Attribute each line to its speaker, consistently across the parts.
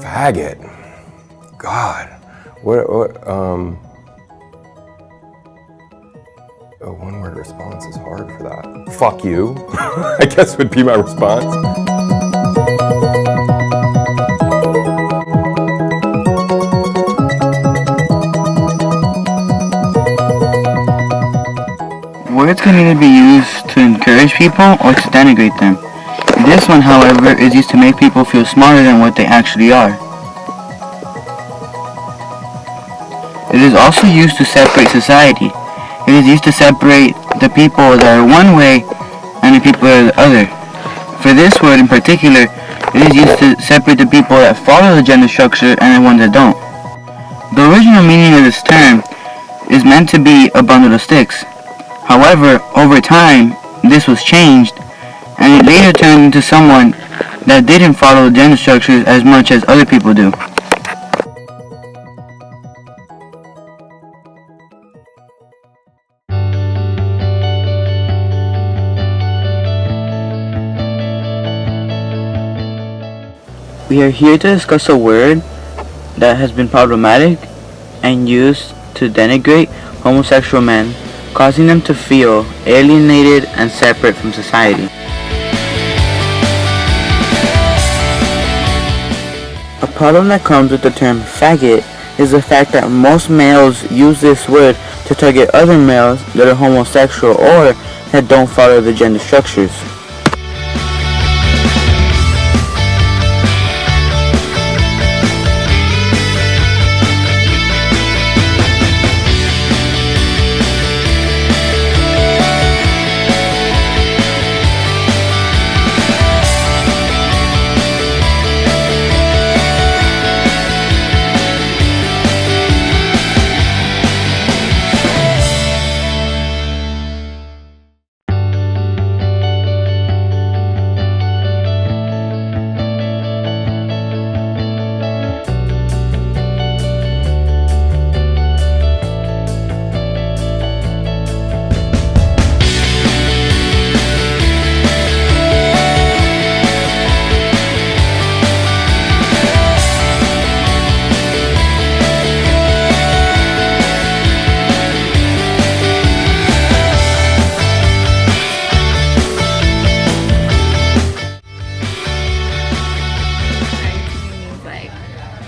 Speaker 1: Faggot. God. What a one-word response is hard for that. Fuck you, I guess would be my response.
Speaker 2: Words can either be used to encourage people or to denigrate them. This one, however, is used to make people feel smarter than what they actually are. It is also used to separate society. It is used to separate the people that are one way and the people that are the other. For this word in particular, it is used to separate the people that follow the gender structure and the ones that don't. The original meaning of this term is meant to be a bundle of sticks. However, over time, this was changed, and it later turned into someone that didn't follow the gender structures as much as other people do. We are here to discuss a word that has been problematic and used to denigrate homosexual men, causing them to feel alienated and separate from society. A problem that comes with the term faggot is the fact that most males use this word to target other males that are homosexual or that don't follow the gender structures.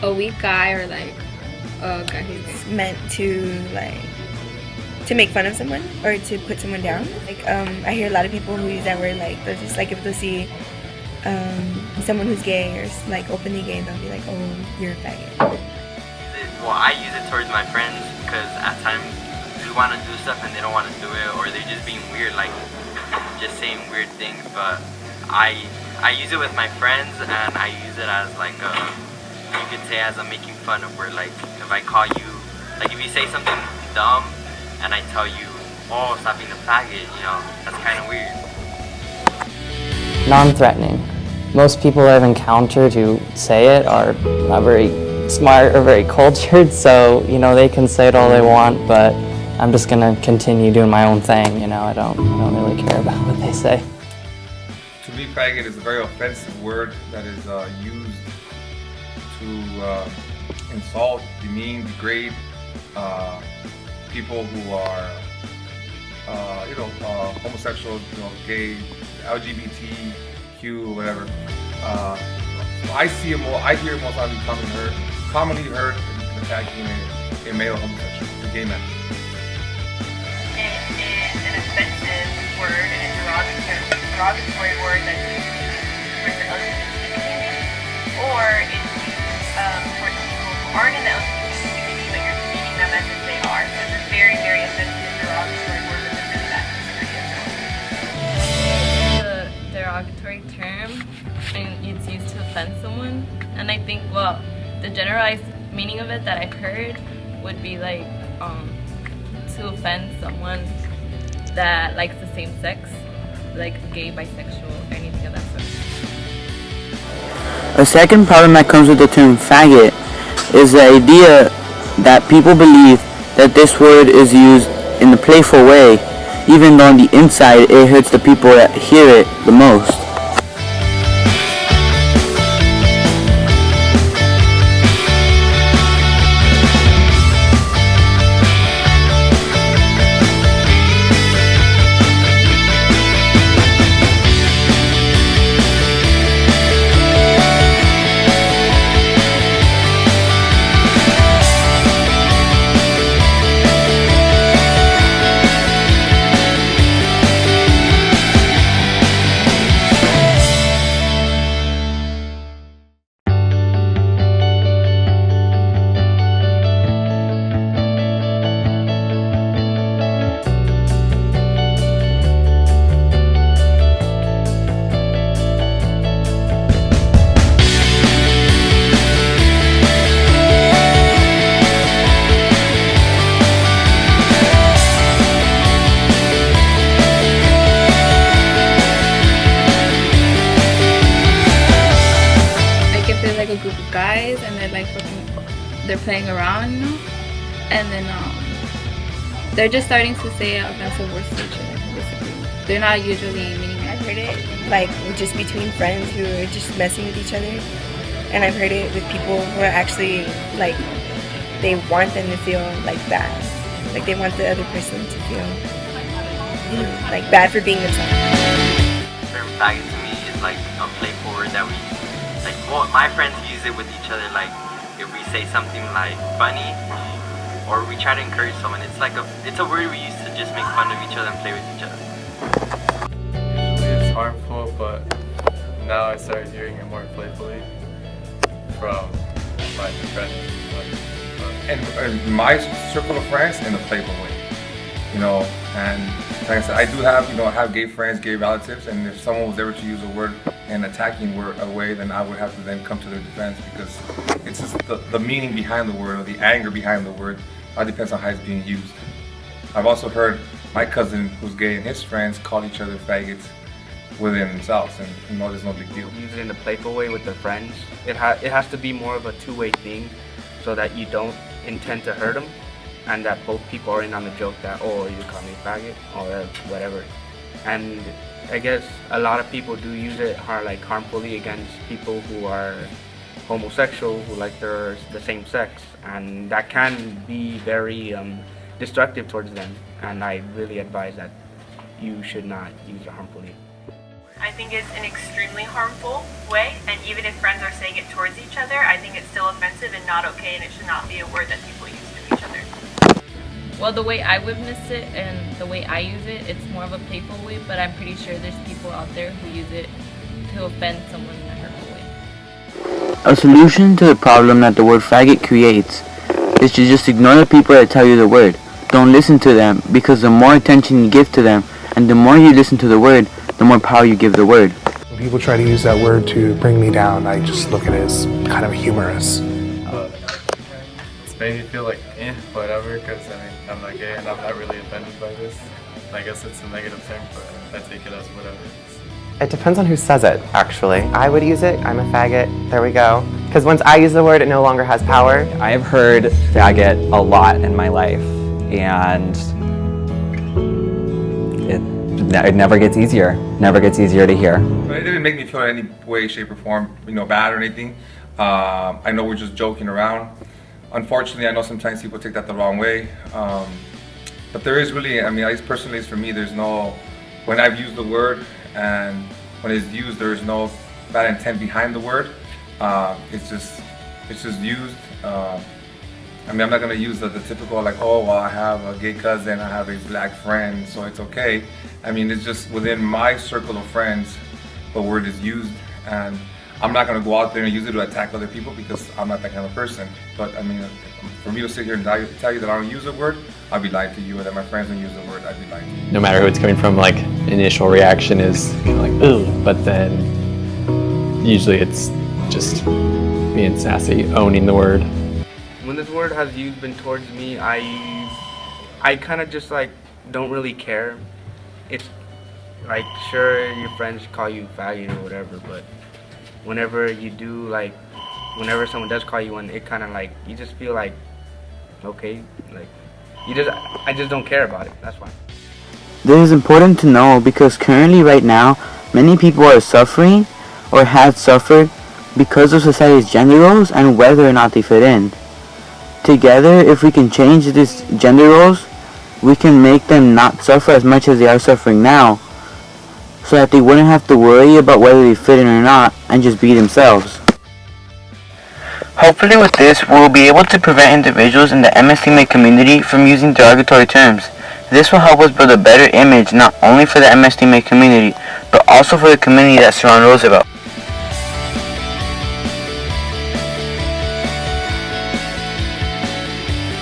Speaker 3: A weak guy or like a guy who's gay.
Speaker 4: Meant to make fun of someone or to put someone down. I hear a lot of people who use that word, they'll just if they'll see someone who's gay or openly gay, they'll be like, oh, you're a faggot.
Speaker 5: Well, I use it towards my friends because at times we want to do stuff and they don't want to do it, or they're just being weird, just saying weird things. But I use it with my friends, and I use it as you could say as I'm making fun of, where if I call you, if you say something dumb and I tell you, oh, stop being a faggot, that's kind of weird.
Speaker 6: Non-threatening. Most people I've encountered who say it are not very smart or very cultured, so they can say it all they want, but I'm just gonna continue doing my own thing. I don't really care about what they say.
Speaker 7: To me, faggot is a very offensive word that is used to insult, demean, degrade people who are, homosexual, gay, LGBTQ, whatever. I hear it most often commonly heard in attacking a male homosexual, a gay man.
Speaker 8: It is an offensive word and a derogatory word that's used for the LGBT community, or it's for people who aren't in the LGBT community, but you're treating them as if they are. So it's a very, very offensive, derogatory word with a really bad history.
Speaker 3: It's a derogatory term, and it's used to offend someone. And I think, the generalized meaning of it that I've heard would be to offend someone that likes the same sex, gay, bisexual, or anything of that sort.
Speaker 2: A second problem that comes with the term faggot is the idea that people believe that this word is used in a playful way, even though on the inside it hurts the people that hear it the most.
Speaker 9: Like a group of guys and they're playing around, you know, and then they're just starting to say offensive words to each other. Basically, they're not usually meaning it.
Speaker 4: I've heard it like just between friends who are just messing with each other, and I've heard it with people who are actually like they want them to feel like bad, like they want the other person to feel like bad for being themselves.
Speaker 5: The term faggot to me is like a playful word that we like. Well, my friends use it with each other. Like if we say something like funny, or we try to encourage someone, it's a word we use to just make fun of each other and play with each other.
Speaker 10: Usually it's harmful, but now I started hearing it more playfully from my friends.
Speaker 7: And my circle of friends in a playful way, you know. And like I said, I do have, I have gay friends, gay relatives, and if someone was ever to use a word in attacking word a way, then I would have to then come to their defense, because it's just the meaning behind the word or the anger behind the word. It depends on how it's being used. I've also heard my cousin who's gay and his friends call each other faggots within themselves, and there's no big deal.
Speaker 11: Use it in a playful way with their friends. It has to be more of a two-way thing, so that you don't intend to hurt them, and that both people are in on the joke that, oh, you call me faggot or whatever. And I guess a lot of people do use it harmfully against people who are homosexual, who like the same sex, and that can be very destructive towards them. And I really advise that you should not use it harmfully.
Speaker 8: I think it's an extremely harmful way, and even if friends are saying it towards each other, I think it's still offensive and not okay, and it should not be a word that people use to each other.
Speaker 3: Well, the way I witnessed it and the way I use it, it's more of a playful way, but I'm pretty sure there's people out there who use it to offend someone in a hurtful way.
Speaker 2: A solution to the problem that the word faggot creates is to just ignore the people that tell you the word. Don't listen to them, because the more attention you give to them and the more you listen to the word, the more power you give the word.
Speaker 12: When people try to use that word to bring me down, I just look at it as kind of humorous.
Speaker 10: It's made me feel like, whatever, because I'm not gay and I'm not really offended by this. I guess it's a negative thing, but I take it as whatever it is.
Speaker 13: It depends on who says it, actually. I would use it, I'm a faggot, there we go. Because once I use the word, it no longer has power.
Speaker 14: I have heard faggot a lot in my life, and it never gets easier. Never gets easier to hear.
Speaker 7: It didn't make me feel in any way, shape, or form, bad or anything. I know we're just joking around. Unfortunately, I know sometimes people take that the wrong way. But there is really, at least personally, for me, there's no, when I've used the word and when it's used, there is no bad intent behind the word. It's just used. I'm not gonna use the typical like, oh, well, I have a gay cousin, I have a black friend, so it's okay. It's just within my circle of friends, the word is used, and I'm not gonna go out there and use it to attack other people, because I'm not that kind of person. But for me to sit here and tell you that I don't use the word, I'd be lying to you, or that my friends don't use the word, I'd be lying to you.
Speaker 1: No matter who it's coming from, initial reaction is kind of like, ooh, but then usually it's just being sassy, owning the word.
Speaker 11: When this word has been towards me, I kind of just don't really care. It's sure, your friends call you faggot or whatever, but whenever you do, whenever someone does call you one, it kind of you just feel okay, I just don't care about it. That's why.
Speaker 2: This is important to know because currently right now, many people are suffering or have suffered because of society's gender roles and whether or not they fit in. Together, if we can change these gender roles, we can make them not suffer as much as they are suffering now, so that they wouldn't have to worry about whether they fit in or not and just be themselves. Hopefully with this, we'll be able to prevent individuals in the MSTMA community from using derogatory terms. This will help us build a better image not only for the MSTMA community, but also for the community that surrounds Roosevelt.